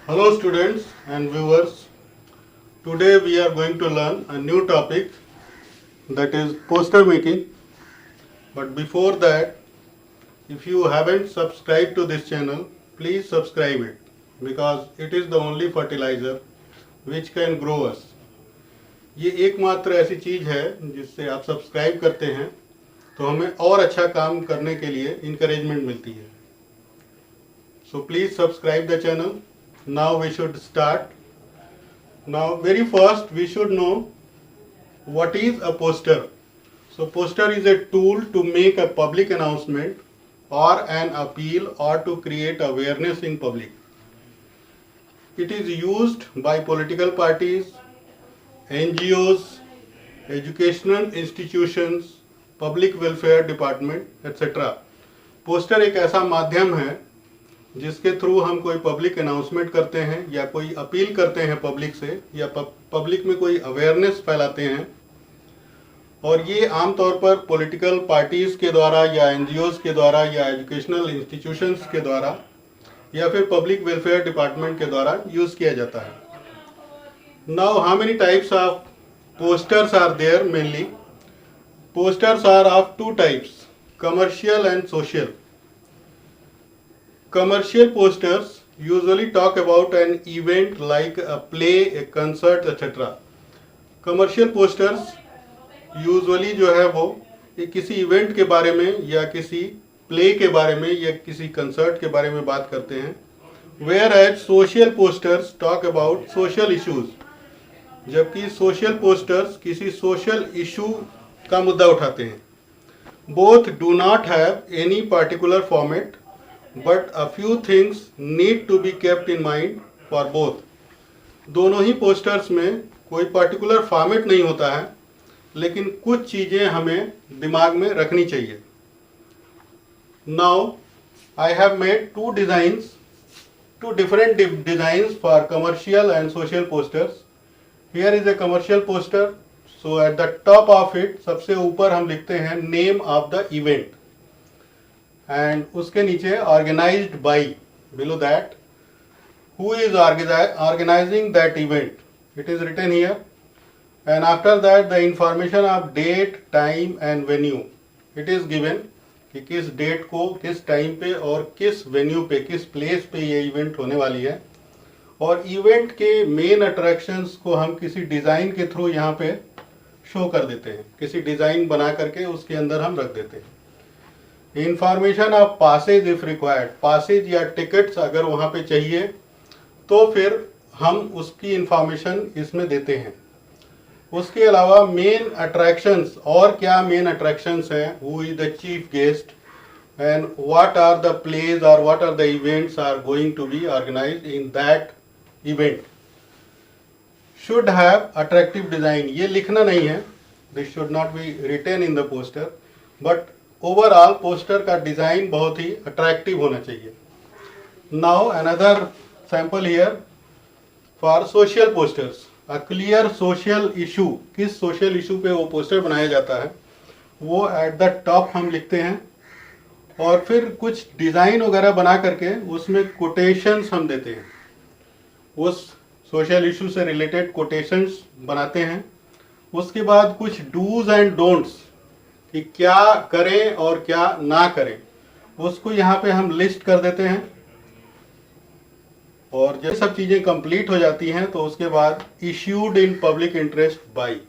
Hello students and viewers. Today we are going to learn a new topic, that is poster making. But before that, if you haven't subscribed to this channel, please subscribe it, because it is the only fertilizer which can grow us. ये एकमात्र ऐसी चीज़ है जिससे आप subscribe करते हैं तो हमें और अच्छा काम करने के लिए इंकरेजमेंट मिलती है. So please subscribe the channel. Now we should start. Now very first we should know what is a poster. So poster is a tool to make a public announcement or an appeal or to create awareness in public. It is used by political parties, NGOs, educational institutions, public welfare department, etc. Poster एक ऐसा माध्यम है जिसके through हम कोई public announcement करते हैं या कोई अपील करते हैं पब्लिक से, या पब्लिक में कोई अवेयरनेस फैलाते हैं. और ये आमतौर पर पॉलिटिकल पार्टीज़ के द्वारा या एनजीओज़ के द्वारा या एजुकेशनल इंस्टीट्यूशंस के द्वारा या फिर पब्लिक वेलफेयर डिपार्टमेंट के द्वारा यूज़ किया जाता है. Now how many types of posters are there? Mainly posters are of two types, commercial and social. Commercial posters usually talk about an event like a play, a concert, etc. Commercial posters usually जो है वो किसी event के बारे में या किसी play के बारे में या किसी कंसर्ट के बारे में बात करते हैं. Whereas social posters talk about social issues, जबकि सोशल पोस्टर्स किसी सोशल इशू का मुद्दा उठाते हैं. Both do not have any particular format, but a few things need to be kept in mind for both. दोनों ही पोस्टर्स में कोई पर्टिकुलर फॉर्मेट नहीं होता है, लेकिन कुछ चीज़ें हमें दिमाग में रखनी चाहिए. Now I have made two different designs for commercial and social posters. Here is a commercial poster. So at the top of it, सबसे ऊपर हम लिखते हैं name of the event, and उसके नीचे organized by. Below that, who is organizing that event? It is written here. And after that, the information of date, time and venue. It is given कि किस date को, किस time पे और किस venue पे, किस प्लेस पे ये इवेंट होने वाली है. और इवेंट के मेन अट्रैक्शंस को हम किसी डिज़ाइन के थ्रू यहाँ पे शो कर देते हैं. किसी डिज़ाइन बना करके उसके अंदर हम रख देते हैं. Information of passage if required, passage या टिकट्स अगर वहाँ पे चाहिए तो फिर हम उसकी इंफॉर्मेशन इसमें देते हैं. उसके अलावा मेन अट्रैक्शंस, और क्या मेन अट्रैक्शंस हैं, who is the chief guest and what are the plays और what are the events are going to be organised in that event. Should have attractive design, ये लिखना नहीं है, this should not be written in the poster, but overall poster का design बहुत ही attractive होना चाहिए. Now another sample here for social posters. A clear social issue, किस सोशल इशू पे वो पोस्टर बनाया जाता है वो एट द टॉप हम लिखते हैं, और फिर कुछ डिज़ाइन वगैरह बना करके उसमें कोटेशंस हम देते हैं. उस सोशल इशू से रिलेटेड कोटेशंस बनाते हैं. उसके बाद कुछ डूज एंड डोंट्स, कि क्या करें और क्या ना करें, उसको यहाँ पे हम लिस्ट कर देते हैं. और जब सब चीज़ें कंप्लीट हो जाती हैं तो उसके बाद issued in public interest by,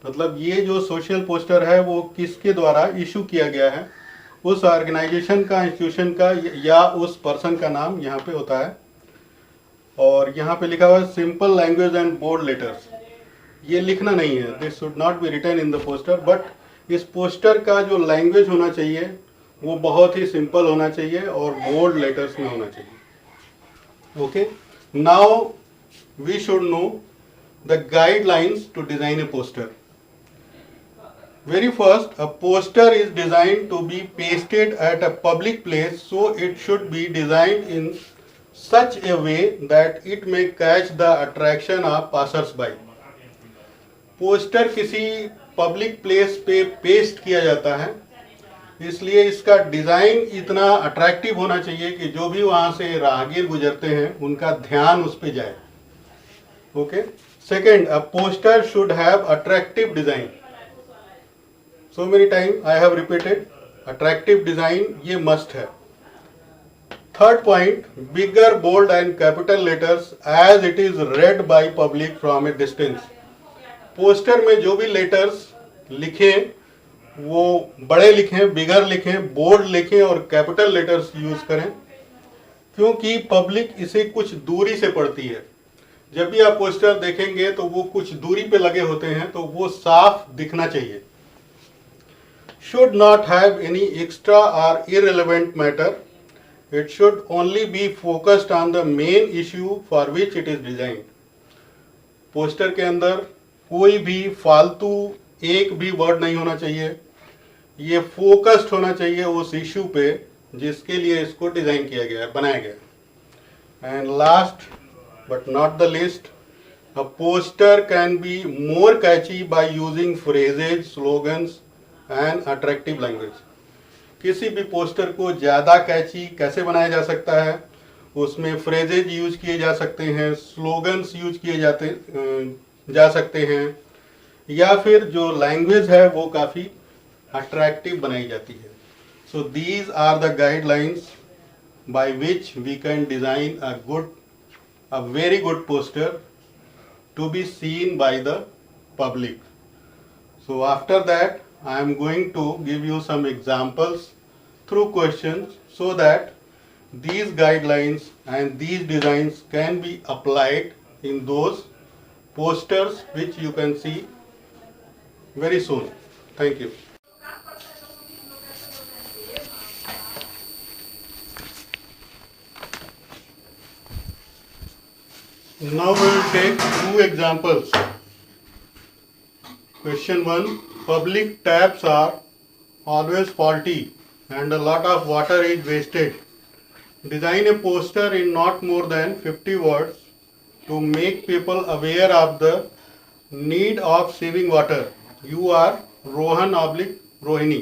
मतलब ये जो सोशल पोस्टर है वो किसके द्वारा इशू किया गया है, उस ऑर्गेनाइजेशन का, इंस्टीट्यूशन का या उस पर्सन का नाम यहाँ पे होता है. और यहाँ पे लिखा हुआ है simple language and bold letters. ये लिखना नहीं है, this should not be written in the poster, but इस पोस्टर का जो लैंग्वेज होना चाहिए वो बहुत ही सिंपल होना चाहिए और बोल्ड लेटर्स में होना चाहिए. Okay, now we should know the guidelines to design a poster. Very first, a poster is designed to be pasted at a public place, so it should be designed in such a way that it may catch the attraction of passers-by. Poster किसी public place पे paste किया जाता है इसलिए इसका design इतना attractive होना चाहिए कि जो भी वहाँ से राहगीर गुजरते हैं उनका ध्यान उस पर जाए. Okay. Second, a poster should have attractive design. So many time I have repeated, attractive design ये मस्ट है. Third point, bigger bold and capital letters as it is read by public from a distance. Poster में जो भी letters लिखें वो बड़े लिखें, बिगर लिखें, बोल्ड लिखें और कैपिटल लेटर्स यूज करें, क्योंकि पब्लिक इसे कुछ दूरी से पढ़ती है. जब भी आप पोस्टर देखेंगे तो वो कुछ दूरी पे लगे होते हैं, तो वो साफ दिखना चाहिए. Should not have any extra और irrelevant matter. It should only be focused on the main issue for which it is designed. Poster के अंदर कोई भी फालतू एक भी वर्ड नहीं होना चाहिए. ये फोकस्ड होना चाहिए उस इश्यू पे जिसके लिए इसको डिजाइन किया गया है, बनाया गया. And last but not the least, a poster can be more catchy by using phrases, slogans and attractive language. किसी भी पोस्टर को ज़्यादा कैची कैसे बनाया जा सकता है, उसमें फ्रेजेज यूज किए जा सकते हैं, स्लोगन्स यूज किए जा सकते हैं, या फिर जो लैंग्वेज है वो काफ़ी अट्रैक्टिव बनाई जाती है. So these are the guidelines by which we can design a very good poster to be seen by the public. So after that I am going to give you some examples through questions so that these guidelines and these designs can be applied in those posters which you can see very soon. Thank you. Now we will take two examples. Question 1. Public taps are always faulty and a lot of water is wasted. Design a poster in not more than 50 words to make people aware of the need of saving water. You are Rohan/Rohini.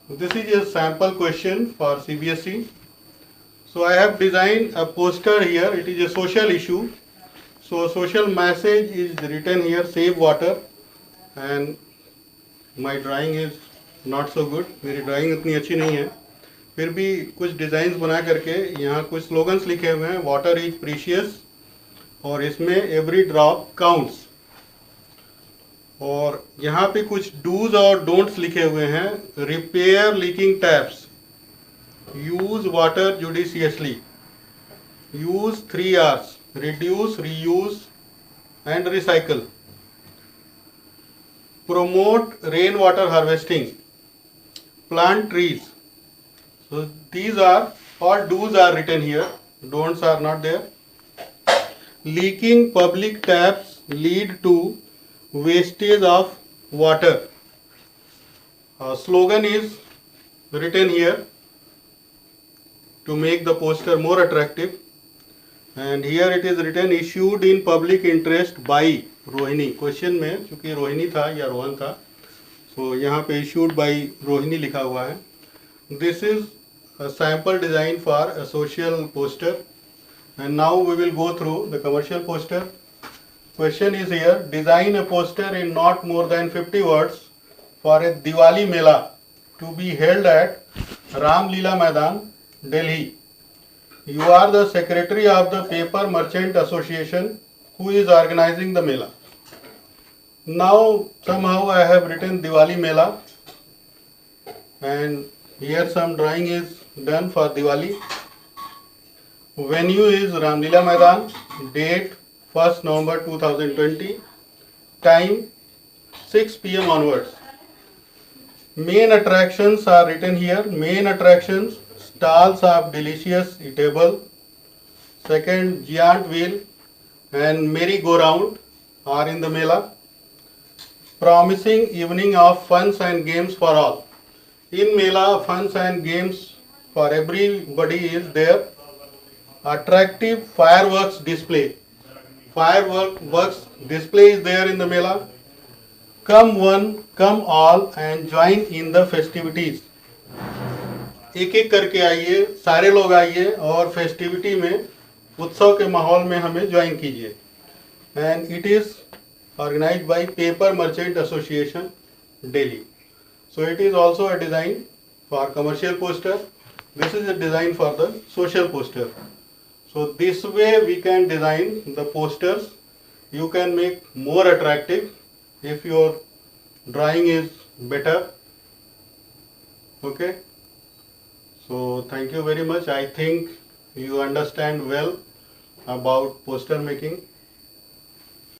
This is a sample question for CBSE. So I have designed a poster here. It is a social issue. So social message is written here, save water. And my drawing is not so good. मेरी drawing इतनी अच्छी नहीं है. फिर भी कुछ designs बना करके यहाँ कुछ स्लोगन्स लिखे हुए हैं. वाटर इज प्रीशियस, और इसमें एवरी ड्रॉप काउंट्स. और यहाँ पे कुछ डूज और डोंट्स लिखे हुए हैं. Repair leaking taps, use water judiciously, use 3 R's, reduce, reuse and recycle, promote rainwater harvesting, plant trees. So these are all do's are written here, don'ts are not there. Leaking public taps lead to wastage of water. Slogan is written here to make the poster more attractive, and here it is written issued in public interest by Rohini. Question में चूंकि रोहिणी था या रोहन था, so यहाँ पे issued by Rohini लिखा हुआ है. This is a sample design for a social poster, and now we will go through the commercial poster. Question is here, design a poster in not more than 50 words for a Diwali Mela to be held at Ram Leela Maidan, Delhi. You are the secretary of the Paper Merchant Association who is organizing the Mela. Now somehow I have written Diwali Mela, and here some drawing is done for Diwali. Venue is Ramlila Maidan. Date 1st November 2020. Time 6 p.m. onwards. Main attractions are written here. Main attractions, stalls of delicious eatable. Second, giant wheel and merry-go-round are in the Mela. Promising evening of funs and games for all. In Mela, funs and games for everybody is there. Attractive fireworks display. Fireworks display is there in the Mela. Come one, come all and join in the festivities. एक एक करके आइए, सारे लोग आइए और festivity में, उत्सव के माहौल में हमें ज्वाइन कीजिए। And it is organized by Paper Merchant Association, Delhi. So it is also a design for commercial poster. This is a design for the social poster. So this way we can design the posters. You can make more attractive if your drawing is better. Okay. So thank you very much. I think you understand well about poster making.